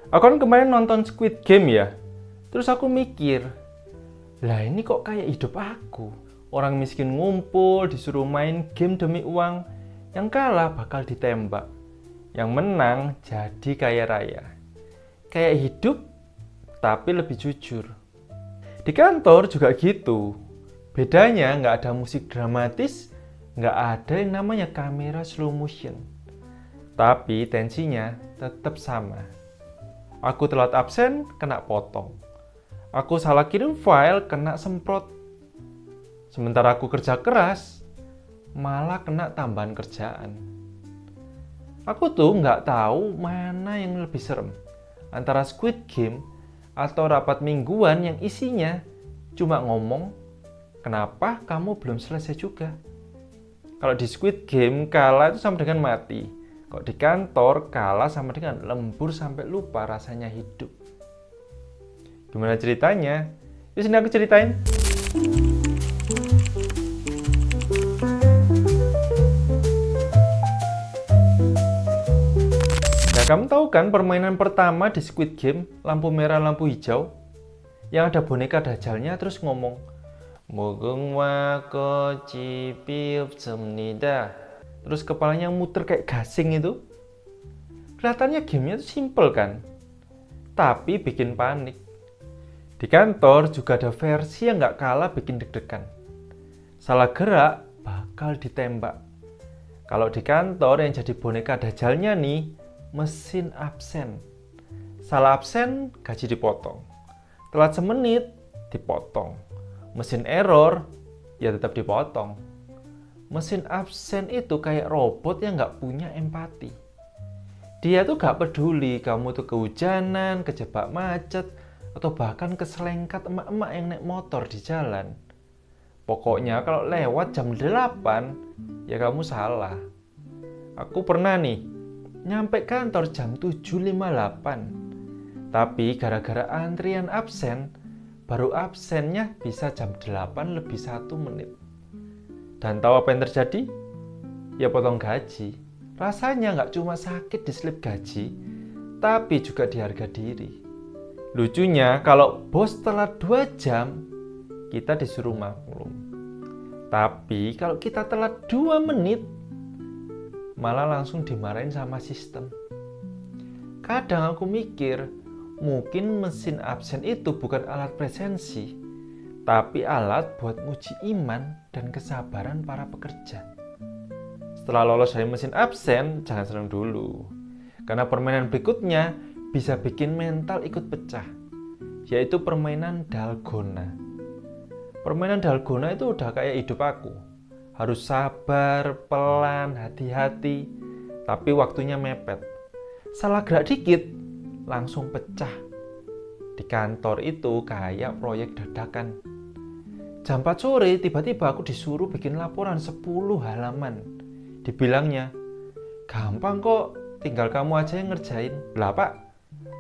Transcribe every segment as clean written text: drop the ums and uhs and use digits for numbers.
Aku kan kemarin nonton Squid Game ya. Terus aku mikir, lah ini kok kayak hidup aku. Orang miskin ngumpul, disuruh main game demi uang. Yang kalah bakal ditembak. Yang menang jadi kaya raya. Kayak hidup, tapi lebih jujur. Di kantor juga gitu. Bedanya nggak ada musik dramatis, nggak ada yang namanya kamera slow motion. Tapi tensinya tetap sama. Aku telat absen, kena potong. Aku salah kirim file, kena semprot. Sementara aku kerja keras, malah kena tambahan kerjaan. Aku tuh nggak tahu mana yang lebih serem, antara Squid Game atau rapat mingguan yang isinya cuma ngomong, kenapa kamu belum selesai juga? Kalau di Squid Game, kalah itu sama dengan mati. Kok di kantor kalah sama dengan lembur sampai lupa rasanya hidup. Gimana ceritanya? Yuk sini aku ceritain. Nah, kamu tahu kan permainan pertama di Squid Game, lampu merah, lampu hijau? Yang ada boneka dajalnya terus ngomong, "Mugung wako cipip semnida." Terus kepalanya muter kayak gasing itu. Kelihatannya gamenya itu simple kan? Tapi bikin panik. Di kantor juga ada versi yang nggak kalah bikin deg-degan. Salah gerak, bakal ditembak. Kalau di kantor yang jadi boneka dajalnya nih, mesin absen. Salah absen, gaji dipotong. Telat semenit, dipotong. Mesin error, ya tetap dipotong. Mesin absen itu kayak robot yang nggak punya empati. Dia tuh nggak peduli kamu tuh kehujanan, kejebak macet, atau bahkan keselengkat emak-emak yang naik motor di jalan. Pokoknya kalau lewat jam 8, ya kamu salah. Aku pernah nih, nyampe kantor jam 7.58. Tapi gara-gara antrian absen, baru absennya bisa jam 8 lebih 1 menit. Dan tahu apa yang terjadi? Ya potong gaji. Rasanya nggak cuma sakit di slip gaji, tapi juga di harga diri. Lucunya kalau bos telat 2 jam, kita disuruh maklum. Tapi kalau kita telat 2 menit, malah langsung dimarahin sama sistem. Kadang aku mikir, mungkin mesin absen itu bukan alat presensi, tapi alat buat nguji iman dan kesabaran para pekerja. Setelah lolos dari mesin absen, jangan senang dulu. Karena permainan berikutnya bisa bikin mental ikut pecah, yaitu permainan dalgona. Permainan dalgona itu udah kayak hidup aku. Harus sabar, pelan, hati-hati, tapi waktunya mepet. Salah gerak dikit, langsung pecah. Di kantor itu kayak proyek dadakan. Jam 4 sore tiba-tiba aku disuruh bikin laporan 10 halaman. Dibilangnya, gampang kok, tinggal kamu aja yang ngerjain. Lah pak,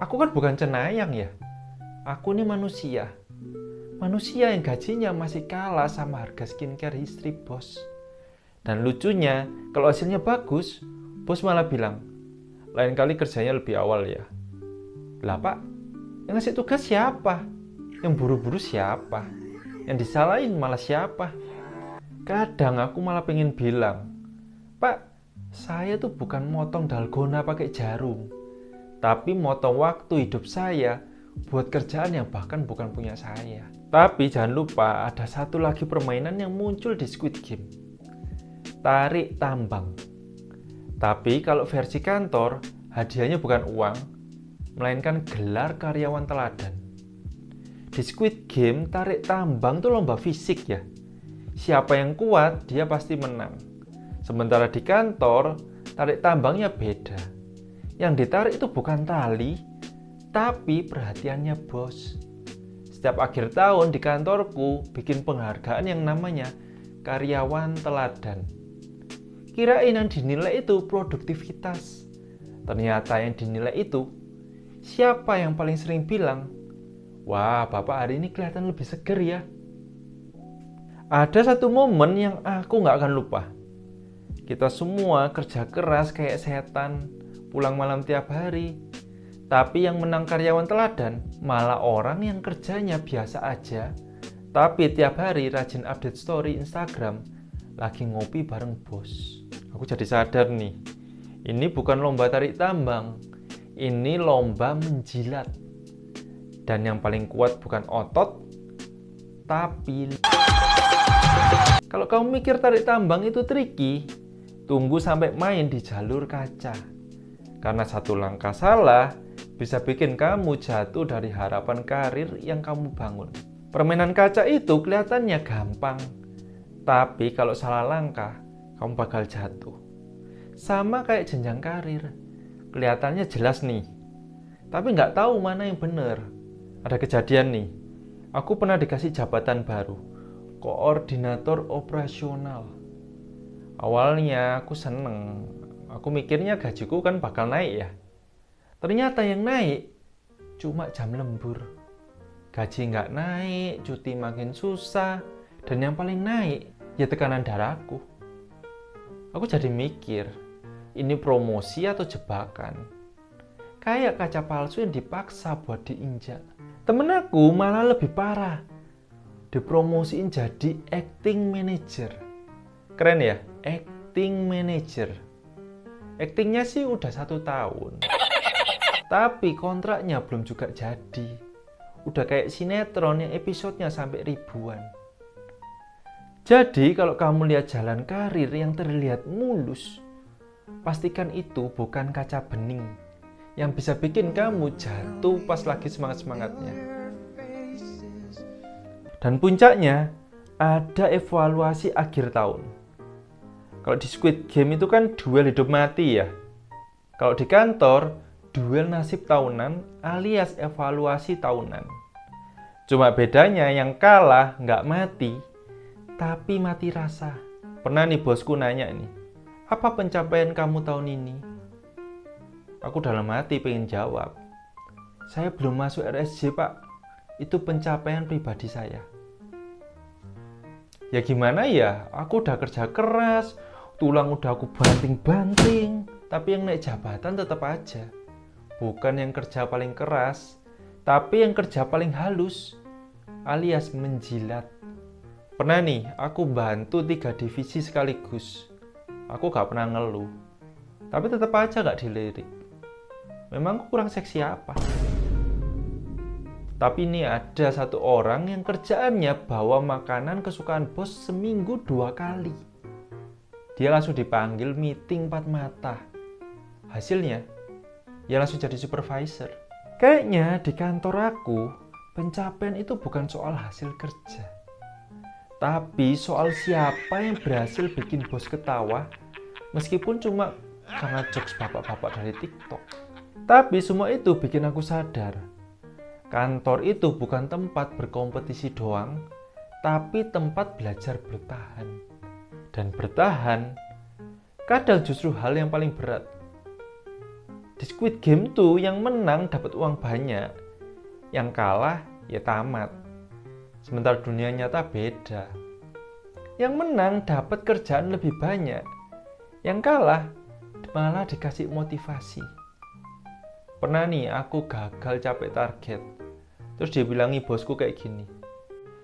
aku kan bukan cenayang ya. Aku ini manusia. Manusia yang gajinya masih kalah sama harga skincare istri bos. Dan lucunya, kalau hasilnya bagus, bos malah bilang, lain kali kerjanya lebih awal ya. Lah pak, yang ngasih tugas siapa? Yang buru-buru siapa? Yang disalahin malah siapa? Kadang aku malah pengen bilang, Pak, saya tuh bukan motong dalgona pakai jarum, tapi motong waktu hidup saya buat kerjaan yang bahkan bukan punya saya. Tapi jangan lupa ada satu lagi permainan yang muncul di Squid Game. Tarik tambang. Tapi kalau versi kantor, hadiahnya bukan uang, melainkan gelar karyawan teladan. Di Squid Game, tarik tambang tuh lomba fisik ya. Siapa yang kuat, dia pasti menang. Sementara di kantor, tarik tambangnya beda. Yang ditarik itu bukan tali, tapi perhatiannya bos. Setiap akhir tahun di kantorku bikin penghargaan yang namanya karyawan teladan. Kirain yang dinilai itu produktivitas. Ternyata yang dinilai itu siapa yang paling sering bilang, wah bapak hari ini kelihatan lebih seger ya. Ada satu momen yang aku gak akan lupa. Kita semua kerja keras kayak setan, pulang malam tiap hari. Tapi yang menang karyawan teladan malah orang yang kerjanya biasa aja, tapi tiap hari rajin update story Instagram lagi ngopi bareng bos. Aku jadi sadar nih, ini bukan lomba tarik tambang, ini lomba menjilat. Dan yang paling kuat bukan otot, tapi kalau kamu mikir tarik tambang itu tricky, tunggu sampai main di jalur kaca. Karena satu langkah salah bisa bikin kamu jatuh dari harapan karir yang kamu bangun. Permainan kaca itu kelihatannya gampang, tapi kalau salah langkah, kamu bakal jatuh. Sama kayak jenjang karir, kelihatannya jelas nih, tapi nggak tahu mana yang benar. Ada kejadian nih, aku pernah dikasih jabatan baru, koordinator operasional. Awalnya aku seneng, aku mikirnya gajiku kan bakal naik ya. Ternyata yang naik cuma jam lembur. Gaji nggak naik, cuti makin susah, dan yang paling naik ya tekanan darahku. Aku jadi mikir, ini promosi atau jebakan? Kayak kaca palsu yang dipaksa buat diinjak. Temen aku malah lebih parah, dipromosiin jadi acting manager. Keren ya, acting manager. Actingnya sih udah 1 tahun. Tapi kontraknya belum juga jadi. Udah kayak sinetron yang episodenya sampai ribuan. Jadi kalau kamu lihat jalan karir yang terlihat mulus, pastikan itu bukan kaca bening yang bisa bikin kamu jatuh pas lagi semangat-semangatnya. Dan puncaknya, ada evaluasi akhir tahun. Kalau di Squid Game itu kan duel hidup mati ya. Kalau di kantor, duel nasib tahunan alias evaluasi tahunan. Cuma bedanya yang kalah nggak mati, tapi mati rasa. Pernah nih bosku nanya nih, apa pencapaian kamu tahun ini? Aku dalam hati pengen jawab, saya belum masuk RSJ pak, itu pencapaian pribadi saya. Ya gimana ya, aku udah kerja keras, tulang udah aku banting-banting, tapi yang naik jabatan tetap aja. Bukan yang kerja paling keras, tapi yang kerja paling halus, alias menjilat. Pernah nih, aku bantu 3 divisi sekaligus. Aku gak pernah ngeluh, tapi tetap aja gak dilirik. Memang aku kurang seksi apa? Tapi ini ada satu orang yang kerjaannya bawa makanan kesukaan bos seminggu 2 kali. Dia langsung dipanggil meeting 4 mata. Hasilnya, dia langsung jadi supervisor. Kayaknya di kantor aku, pencapaian itu bukan soal hasil kerja, tapi soal siapa yang berhasil bikin bos ketawa, meskipun cuma karena jokes bapak-bapak dari TikTok. Tapi semua itu bikin aku sadar, kantor itu bukan tempat berkompetisi doang, tapi tempat belajar bertahan. Dan bertahan, kadang justru hal yang paling berat. Di Squid Game tuh yang menang dapat uang banyak, yang kalah ya tamat. Sementara dunia nyata beda. Yang menang dapat kerjaan lebih banyak, yang kalah malah dikasih motivasi. Pernah nih aku gagal capai target, terus dia bilangi bosku kayak gini,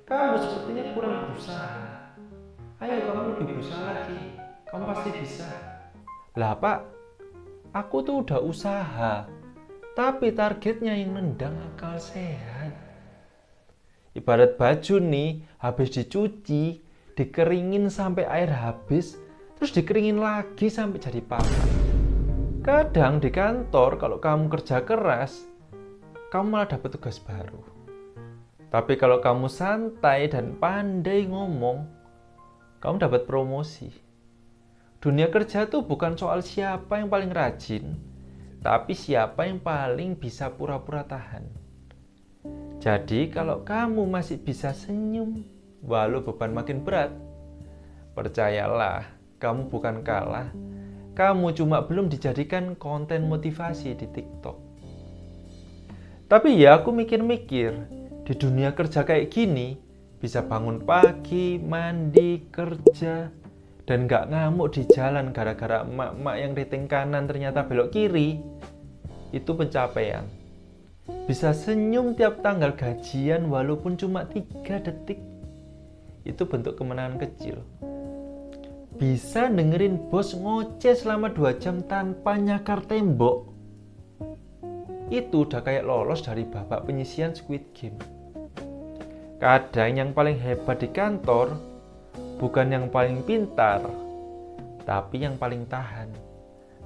kamu sepertinya kurang berusaha. Ayo kamu lebih berusaha lagi, kamu pasti bisa. Lah pak, aku tuh udah usaha, tapi targetnya yang nendang akal sehat. Ibarat baju nih, habis dicuci, dikeringin sampai air habis, terus dikeringin lagi sampai jadi pahat. Kadang di kantor kalau kamu kerja keras, kamu malah dapat tugas baru. Tapi kalau kamu santai dan pandai ngomong, kamu dapat promosi. Dunia kerja tuh bukan soal siapa yang paling rajin, tapi siapa yang paling bisa pura-pura tahan. Jadi kalau kamu masih bisa senyum walau beban makin berat, percayalah, kamu bukan kalah. Kamu cuma belum dijadikan konten motivasi di TikTok. Tapi ya aku mikir-mikir, di dunia kerja kayak gini, bisa bangun pagi, mandi, kerja, dan gak ngamuk di jalan gara-gara emak-emak yang rating kanan ternyata belok kiri. itu pencapaian. Bisa senyum tiap tanggal gajian walaupun cuma 3 detik, itu bentuk kemenangan kecil. Bisa dengerin bos ngoceh selama 2 jam tanpa nyakar tembok, itu udah kayak lolos dari babak penyisian Squid Game. Kadang yang paling hebat di kantor bukan yang paling pintar, tapi yang paling tahan.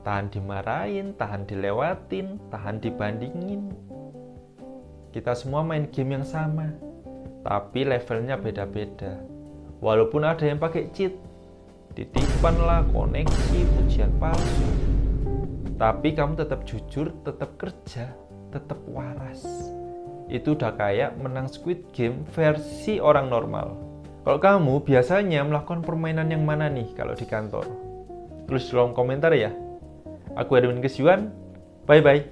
Tahan dimarahin, tahan dilewatin, tahan dibandingin. Kita semua main game yang sama, tapi levelnya beda-beda. Walaupun ada yang pakai cheat, titipan lah, koneksi, ujian palsu. Tapi kamu tetap jujur, tetap kerja, tetap waras. Itu udah kayak menang Squid Game versi orang normal. Kalau kamu biasanya melakukan permainan yang mana nih kalau di kantor? Tulis di kolom komentar ya. Aku Edwin Kesyuan, bye-bye.